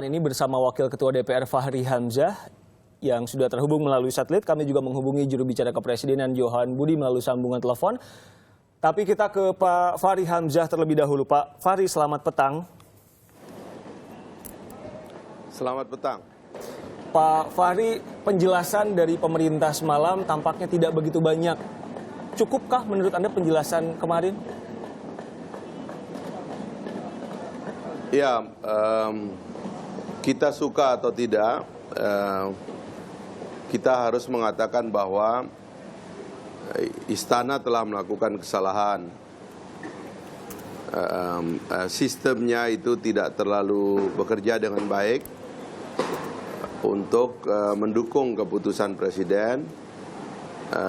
Ini bersama Wakil Ketua DPR Fahri Hamzah yang sudah terhubung melalui satelit. Kami juga menghubungi juru bicara Kepresidenan Johan Budi melalui sambungan telepon. Tapi kita ke Pak Fahri Hamzah terlebih dahulu. Pak Fahri, selamat petang. Selamat petang. Pak Fahri, penjelasan dari pemerintah semalam tampaknya tidak begitu banyak. Cukupkah menurut Anda penjelasan kemarin? Ya, kita suka atau tidak, kita harus mengatakan bahwa istana telah melakukan kesalahan. Sistemnya itu tidak terlalu bekerja dengan baik untuk mendukung keputusan presiden,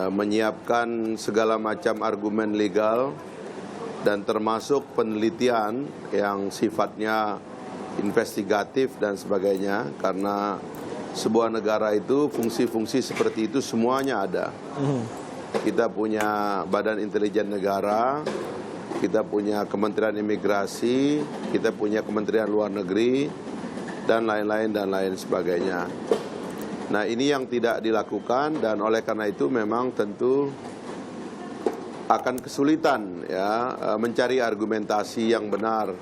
menyiapkan segala macam argumen legal dan termasuk penelitian yang sifatnya investigatif dan sebagainya, karena sebuah negara itu fungsi-fungsi seperti itu semuanya ada. Kita punya Badan Intelijen Negara, kita punya Kementerian Imigrasi, kita punya Kementerian Luar Negeri, dan lain-lain dan lain sebagainya. Nah, ini yang tidak dilakukan, dan oleh karena itu memang tentu akan kesulitan ya mencari argumentasi yang benar.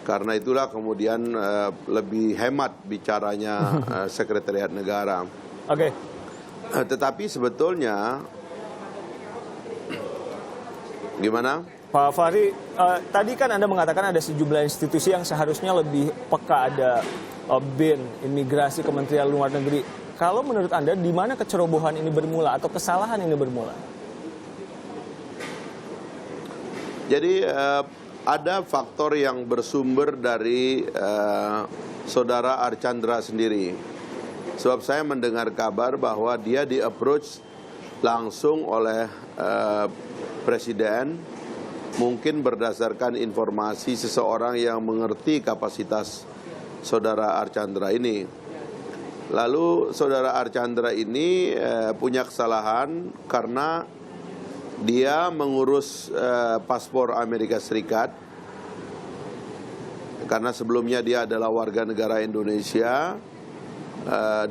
Karena itulah kemudian lebih hemat bicaranya Sekretariat Negara. Oke. Tetapi sebetulnya gimana? Pak Fahri, tadi kan Anda mengatakan ada sejumlah institusi yang seharusnya lebih peka, ada BIN, Imigrasi, Kementerian Luar Negeri. Kalau menurut Anda di mana kecerobohan ini bermula atau kesalahan ini bermula? Jadi ada faktor yang bersumber dari saudara Archandra sendiri. Sebab saya mendengar kabar bahwa dia di-approach langsung oleh Presiden, mungkin berdasarkan informasi seseorang yang mengerti kapasitas saudara Archandra ini. Lalu saudara Archandra ini punya kesalahan karena dia mengurus paspor Amerika Serikat, karena sebelumnya dia adalah warga negara Indonesia.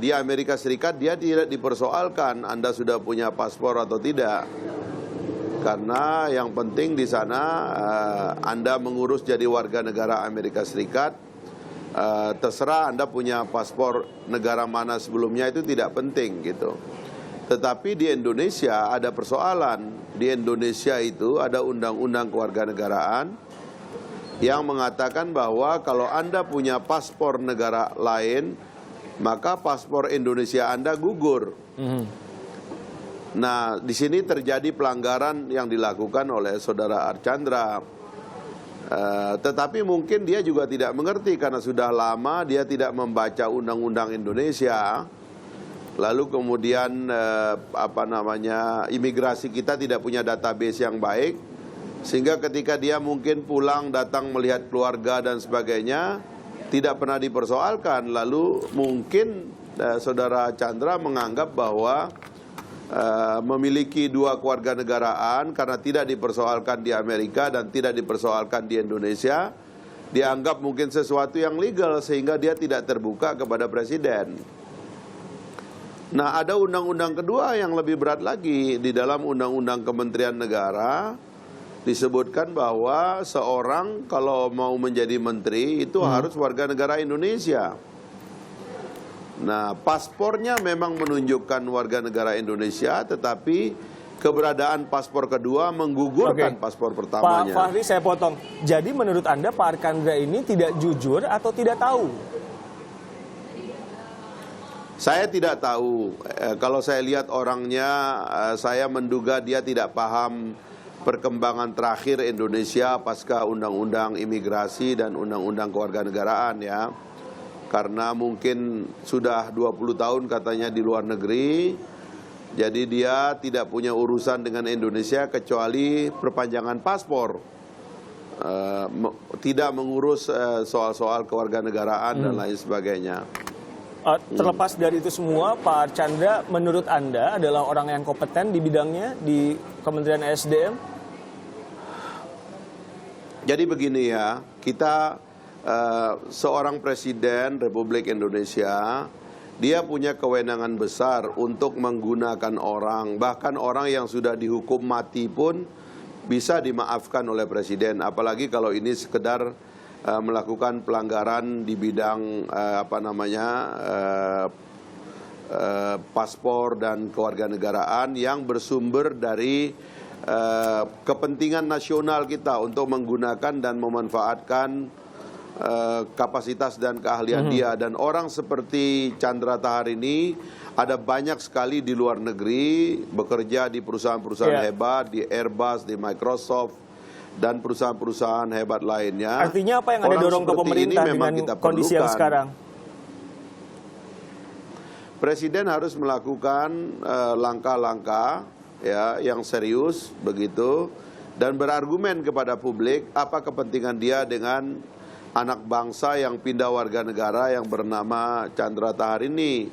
Di Amerika Serikat dia tidak dipersoalkan Anda sudah punya paspor atau tidak, karena yang penting di sana Anda mengurus jadi warga negara Amerika Serikat. Terserah Anda punya paspor negara mana sebelumnya, itu tidak penting gitu. Tetapi di Indonesia ada persoalan. Di Indonesia itu ada undang-undang kewarganegaraan yang mengatakan bahwa kalau Anda punya paspor negara lain, maka paspor Indonesia Anda gugur. Nah, di sini terjadi pelanggaran yang dilakukan oleh saudara Archandra. Tetapi mungkin dia juga tidak mengerti karena sudah lama dia tidak membaca undang-undang Indonesia. Lalu kemudian imigrasi kita tidak punya database yang baik, sehingga ketika dia mungkin pulang datang melihat keluarga dan sebagainya tidak pernah dipersoalkan. Lalu mungkin saudara Chandra menganggap bahwa memiliki dua kewarganegaraan karena tidak dipersoalkan di Amerika dan tidak dipersoalkan di Indonesia, dianggap mungkin sesuatu yang legal sehingga dia tidak terbuka kepada presiden. Nah, ada undang-undang kedua yang lebih berat lagi. Di dalam undang-undang Kementerian Negara disebutkan bahwa seorang kalau mau menjadi menteri itu harus warga negara Indonesia. Nah, paspornya memang menunjukkan warga negara Indonesia, tetapi keberadaan paspor kedua menggugurkan paspor pertamanya. Pak Fahri, saya potong. Jadi menurut Anda Pak Archandra ini tidak jujur atau tidak tahu? Saya tidak tahu. Kalau saya lihat orangnya, saya menduga dia tidak paham perkembangan terakhir Indonesia pasca undang-undang imigrasi dan undang-undang kewarganegaraan ya. Karena mungkin sudah 20 tahun katanya di luar negeri, jadi dia tidak punya urusan dengan Indonesia kecuali perpanjangan paspor. Tidak mengurus soal-soal kewarganegaraan dan lain sebagainya. Terlepas dari itu semua, Pak Archandra menurut Anda adalah orang yang kompeten di bidangnya di Kementerian ESDM? Jadi begini ya, kita seorang presiden Republik Indonesia, dia punya kewenangan besar untuk menggunakan orang, bahkan orang yang sudah dihukum mati pun bisa dimaafkan oleh presiden, apalagi kalau ini sekedar melakukan pelanggaran di bidang paspor dan kewarganegaraan yang bersumber dari kepentingan nasional kita untuk menggunakan dan memanfaatkan kapasitas dan keahlian dia. Dan orang seperti Chandra Tahar ini ada banyak sekali di luar negeri, bekerja di perusahaan-perusahaan hebat, di Airbus, di Microsoft, dan perusahaan-perusahaan hebat lainnya. Artinya apa yang Anda dorong ke pemerintah dengan kondisi yang sekarang? Presiden harus melakukan langkah-langkah yang serius begitu, dan berargumen kepada publik apa kepentingan dia dengan anak bangsa yang pindah warga negara yang bernama Chandra Tahar ini.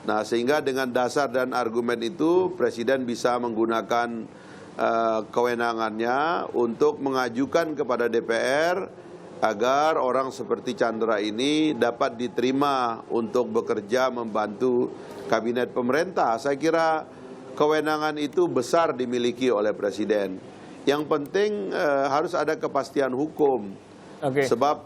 Nah, sehingga dengan dasar dan argumen itu Presiden bisa menggunakan kewenangannya untuk mengajukan kepada DPR agar orang seperti Chandra ini dapat diterima untuk bekerja membantu kabinet pemerintah. Saya kira kewenangan itu besar dimiliki oleh Presiden. Yang penting harus ada kepastian hukum. Sebab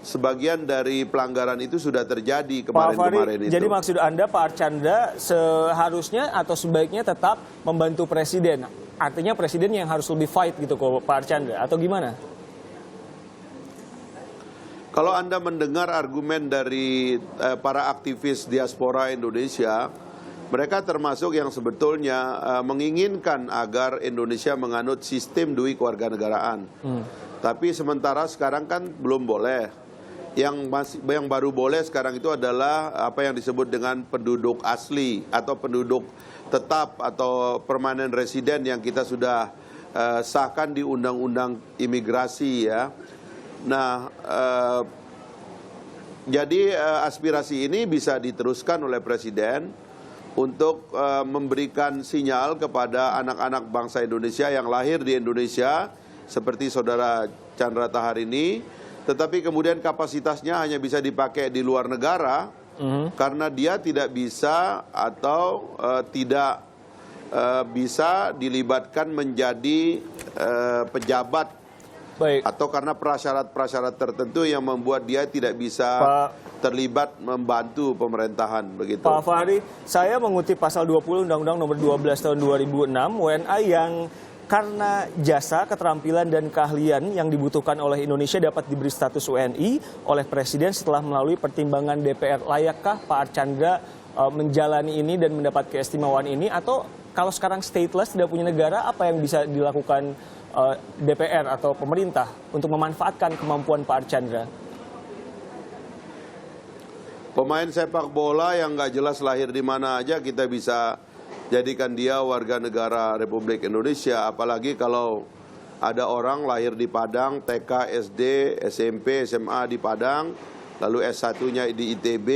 sebagian dari pelanggaran itu sudah terjadi kemarin-kemarin itu. Jadi maksud Anda Pak Archandra seharusnya atau sebaiknya tetap membantu Presiden? Artinya Presiden yang harus lebih fight gitu kok Pak Archandra, atau gimana? Kalau Anda mendengar argumen dari para aktivis diaspora Indonesia, mereka termasuk yang sebetulnya menginginkan agar Indonesia menganut sistem dui kewarganegaraan. Tapi sementara sekarang kan belum boleh. Yang baru boleh sekarang itu adalah apa yang disebut dengan penduduk asli atau penduduk tetap atau permanent resident yang kita sudah sahkan di Undang-Undang Imigrasi ya. Nah, jadi aspirasi ini bisa diteruskan oleh Presiden untuk memberikan sinyal kepada anak-anak bangsa Indonesia yang lahir di Indonesia seperti saudara Chandra Tahar ini, tetapi kemudian kapasitasnya hanya bisa dipakai di luar negara karena dia tidak bisa atau tidak bisa dilibatkan menjadi pejabat. Baik. Atau karena prasyarat-prasyarat tertentu yang membuat dia tidak bisa terlibat membantu pemerintahan begitu. Pak Fahri, saya mengutip pasal 20 Undang-Undang Nomor 12 Tahun 2006, WNA yang karena jasa, keterampilan, dan keahlian yang dibutuhkan oleh Indonesia dapat diberi status WNI oleh Presiden setelah melalui pertimbangan DPR. Layakkah Pak Archandra menjalani ini dan mendapat keistimewaan ini? Atau kalau sekarang stateless, tidak punya negara, apa yang bisa dilakukan DPR atau pemerintah untuk memanfaatkan kemampuan Pak Archandra? Pemain sepak bola yang nggak jelas lahir di mana aja kita bisa jadikan dia warga negara Republik Indonesia. Apalagi kalau ada orang lahir di Padang, TK, SD, SMP, SMA di Padang, lalu S1-nya di ITB,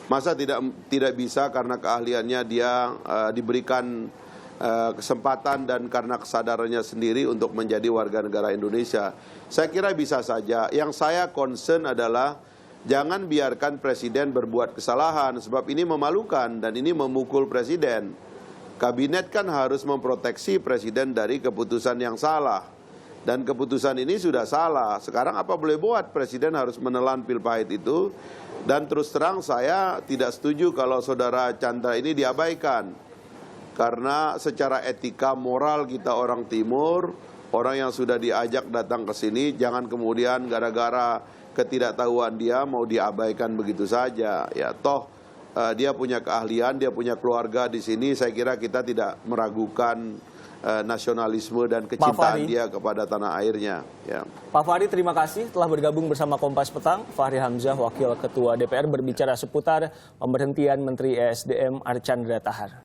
masa tidak bisa karena keahliannya dia diberikan kesempatan dan karena kesadarannya sendiri untuk menjadi warga negara Indonesia. Saya kira bisa saja. Yang saya concern adalah jangan biarkan Presiden berbuat kesalahan, sebab ini memalukan dan ini memukul Presiden. Kabinet kan harus memproteksi Presiden dari keputusan yang salah. Dan keputusan ini sudah salah. Sekarang apa boleh buat? Presiden harus menelan pil pahit itu. Dan terus terang saya tidak setuju kalau saudara Chandra ini diabaikan. Karena secara etika moral kita orang Timur, orang yang sudah diajak datang ke sini, jangan kemudian gara-gara ketidaktahuan dia mau diabaikan begitu saja. Ya toh dia punya keahlian, dia punya keluarga di sini. Saya kira kita tidak meragukan nasionalisme dan kecintaan dia kepada tanah airnya. Ya. Pak Fahri, terima kasih telah bergabung bersama Kompas Petang. Fahri Hamzah, Wakil Ketua DPR, berbicara seputar pemberhentian Menteri ESDM Archandra Tahar.